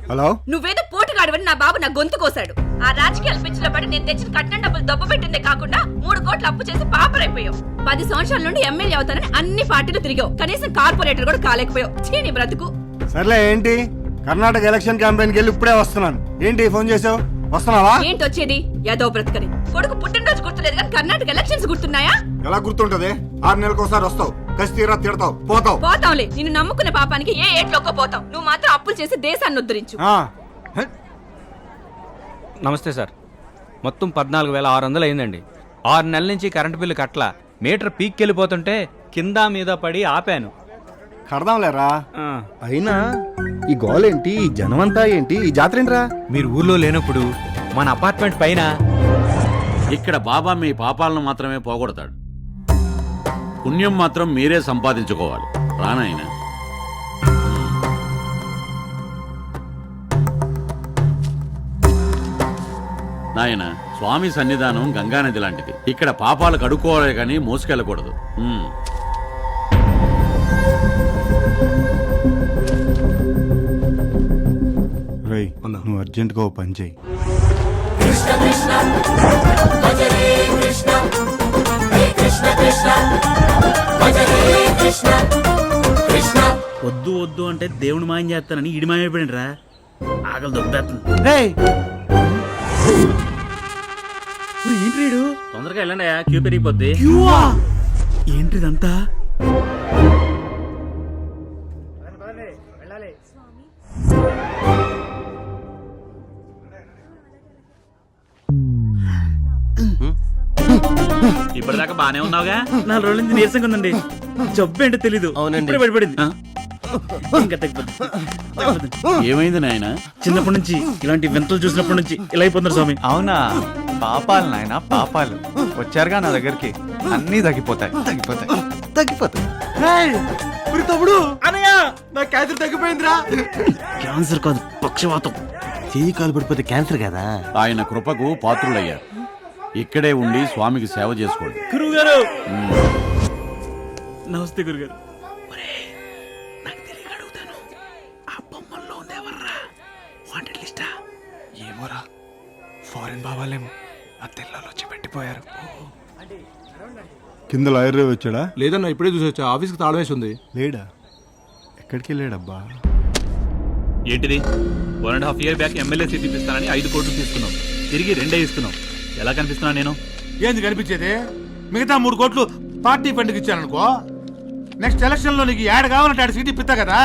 Hello, నువ్వేదో పోటుగాడవని నా బాబు నా గొంతు కోసాడు. ఆ రాజకీయాల పిచ్చిలో పడి నేను తెచ్చిన కట్నం డబ్బులు దొబ్బ పెట్టిందే కాకుండా 3 కోట్లు అప్పు చేసి పాపరైపోయావు. 10 సంవత్సరాల నుండి ఎమ్మెల్యే అవుతానని అన్ని పార్టీలు తిరిగావు, కనీసం కార్పొరేటర్ కూడా కాలేకపోయావు. నీ బ్రతుకు. సర్లే ఏంటి, కర్ణాటక ఎలక్షన్ క్యాంపెయిన్కి వెళ్ళి ఇప్పుడే వస్తున్నాను. ఏంటి ఫోన్ చేసావు? వస్తున్నావా? ఏంటి వచ్చేది? యాదవ్ బ్రతుకని కొడుకు పుట్టినరోజు గుర్తులేదు కానీ కర్ణాటక ఎలక్షన్స్ గుర్తున్నాయా? ఎలా గుర్తుంటది? 6 నెలలకు ఒకసారి వస్తావు, కస్తీరా తిడతావు, పోతావు. పోతావులే, నిన్ను నమ్ముకున్న పాపానికి ఏ ఏట్లోకో పోతావు. నువ్వు మాత్రం అప్పులు చేసి దేశాన్ని ఉద్ధరించు. నమస్తే సార్, మొత్తం 14,600 అయిందండి. 6 నెలల నుంచి కరెంటు బిల్లు కట్టలా. మీటర్ పీక్కెళ్ళిపోతుంటే కింద మీద పడి ఆపాను. కడదాంలేరా. అయినా ఈ గోలేంటి, ఈ జనమంతా ఏంటి, ఈ జాతర ఏంట్రా? మీరు ఊర్లో లేనప్పుడు మన అపార్ట్మెంట్ పైన ఇక్కడ బాబా మీ పాపాలను మాత్రమే పోగొడతాడు, పుణ్యం మాత్రం మీరే సంపాదించుకోవాలి. రానాయన. నాయన, స్వామి సన్నిధానం గంగానది లాంటిది. ఇక్కడ పాపాలు కడుక్కోవాలి కానీ మోసుకెళ్ళకూడదు. రేయ్, నువ్వు అర్జెంట్ గా ఓ పని చేయి. వద్దు వద్దు అంటే దేవుని మాయం చేస్తానని ఇడి మాయమైపోయింది రా. ఆకలి దొబ్బేస్తుంది. ఏంటి తొందరగా వెళ్ళండి, క్యూ పెరిగిపోద్ది. ఏంటిదంతా? ఇప్పటిదాకా బానే ఉన్నావుగా? 4 రోజుల నుంచి నీరసంగా ఉందండి. జబ్బు ఏంటో తెలీదు. ఇప్పుడే పడిపడింది. ఇంకా తగ్గిపోతుంది. ఏమైంది నాయన? చిన్నప్పటి నుంచి ఇలాంటి వింతలు చూసినప్పటి నుంచి ఇలా అయిపోతున్నారు స్వామి. అవునా? పాపాలు నాయన, పాపాలు వచ్చారుగా నా దగ్గరికి, అన్నీ తగ్గిపోతాయి. తమ్ముడు, అనయ్య, నా క్యాన్సర్ తగ్గిపోయిందిరా. క్యాన్సర్ కాదు, పక్షవాతం. చెయ్యి కాలు పడిపోతే క్యాన్సర్ కదా. ఆయన కృపకు పాత్రులయ్యారు. ఇక్కడే ఉండి స్వామికి సేవ చేసుకోండి. గురువు గారు నమస్తే. గురుగారు, నాకు తెలియక అడుగుతాను, ఆ బొమ్మల్లో ఉందేవర్రా? వాంటెడ్ లిస్టా? ఏమోరా, ఫారెన్ బావాలేమో, ఆ తెల్లలో వచ్చి పెట్టిపోయారు. కింద లాయర్ వచ్చాడా? లేదన్నా, ఇప్పుడే చూసి వచ్చా. ఆఫీస్కి తాళం వేసి ఉంది. లేడా? ఎక్కడికి వెళ్ళాడబ్బా? ఏంటిది? 1.5 year బ్యాక్ ఎమ్మెల్యే సీట్ ఇప్పిస్తానని 5 కోట్లు తీసుకున్నాం, తిరిగి 2 ఇస్తున్నాం. ఎలా కనిపిస్తున్నా నేను? ఏంది కనిపించేది? మిగతా 3 కోట్లు పార్టీ ఫండ్కి ఇచ్చాననుకో, నెక్స్ట్ ఎలక్షన్ లో నీకు ఏడ కావాలంటే ఆడ సీట్ ఇప్పిస్తా కదా.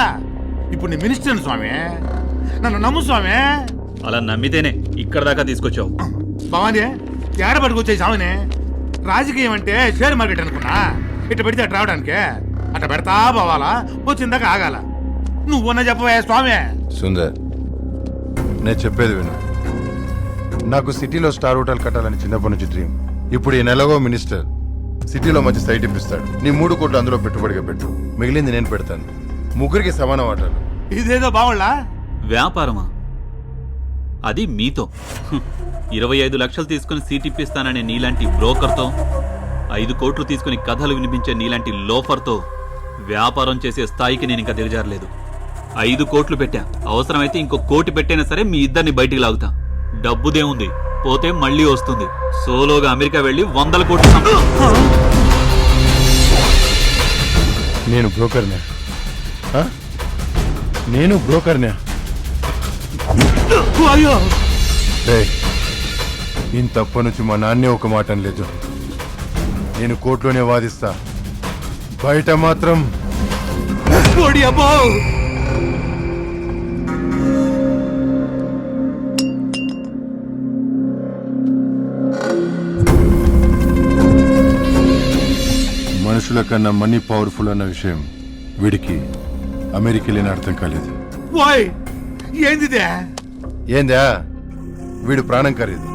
ఇప్పుడు నీ మినిస్టర్ స్వామి, నన్ను నమ్ము స్వామి. అలా నమ్మితేనే ఇక్కడ దాకా తీసుకొచ్చావు. భవానీ, ఏడ పట్టుకొచ్చాయి స్వామిని? రాజకీయం అంటే షేర్ మార్కెట్ అనుకున్నా. ఇట్లా పెడితే అట్లా రావడానికి అట్లా పెడతా పోవాలా, వచ్చిందాక ఆగాల. నువ్వున్నా చెప్పవే స్వామి. సుందర్, నేను చెప్పేది విను. నాకు సిటీలో స్టార్ హోటల్ కట్టాలని చిన్నప్పటి నుంచి డ్రీమ్. ఇప్పుడు ఈ నెలగో మినిస్టర్ సిటీలో మంచి సైట్ ఇప్పిస్తాడు. నీ 3 కోట్లు అందులో పెట్టుబడిగా పెట్టు, మిగిలింది నేను పెడతాను. ముగ్గురికి సమాన వాటాలు. ఇదేదో బావుళ్ళా? వ్యాపారమా? అది మీతో 25 లక్షలు తీసుకుని సీట్ ఇప్పిస్తాననే నీలాంటి బ్రోకర్తో, 5 కోట్లు తీసుకుని కథలు వినిపించే నీలాంటి లోఫర్తో వ్యాపారం చేసే స్థాయికి నేను ఇంకా దిగజారలేదు. 5 కోట్లు పెట్టా, అవసరమైతే ఇంకో 1 కోటి పెట్టైనా సరే మీ ఇద్దరిని బయటికి లాగుతా. డబ్బుదేముంది, పోతే మళ్ళీ వస్తుంది. సోలోగా అమెరికా వెళ్ళి 100 కోట్లు నేను బ్రోకర్నే. నేను బ్రోకర్నే. ఈయన తప్ప నుంచి మా నాన్నే ఒక మాట అనలేదు. నేను కోర్టులోనే వాదిస్తా, బయట మాత్రం మనుషుల కన్నా మనీ పవర్ఫుల్ అన్న విషయం వీడికి అమెరికా లేని అర్థం కాలేదు. ఏందా? వీడు ప్రాణం ఖరీదు.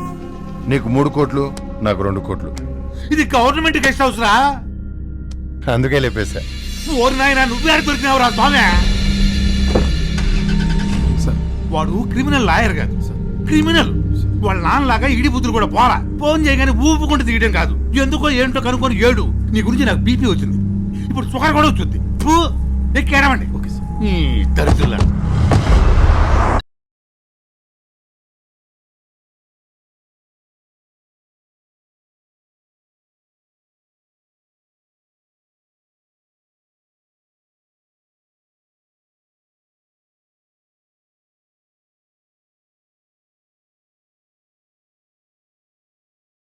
నీకు 3 కోట్లు, నాకు 2 కోట్లు. ఇది గవర్నమెంట్ గెస్ట్ హౌస్ రా. అందుకే లేపేశా. ఓరి నాయనా, నువ్వే దొరికినావురా స్వామి. వాడు క్రిమినల్ లాయర్ కాదు, క్రిమినల్. వాళ్ళ నాన్నలాగా ఇడి బుద్ధులు కూడా పోరా. ఫోన్ చేయగానే ఊపుకుంటూ తీయడం కాదు. ఎందుకో ఏంటో కనుక్కొని ఏడు. నీ గురించి నాకు బీపీ వచ్చింది, ఇప్పుడు షుగర్ కూడా వచ్చింది. ఎక్కేరామండి. దరిద్రులా.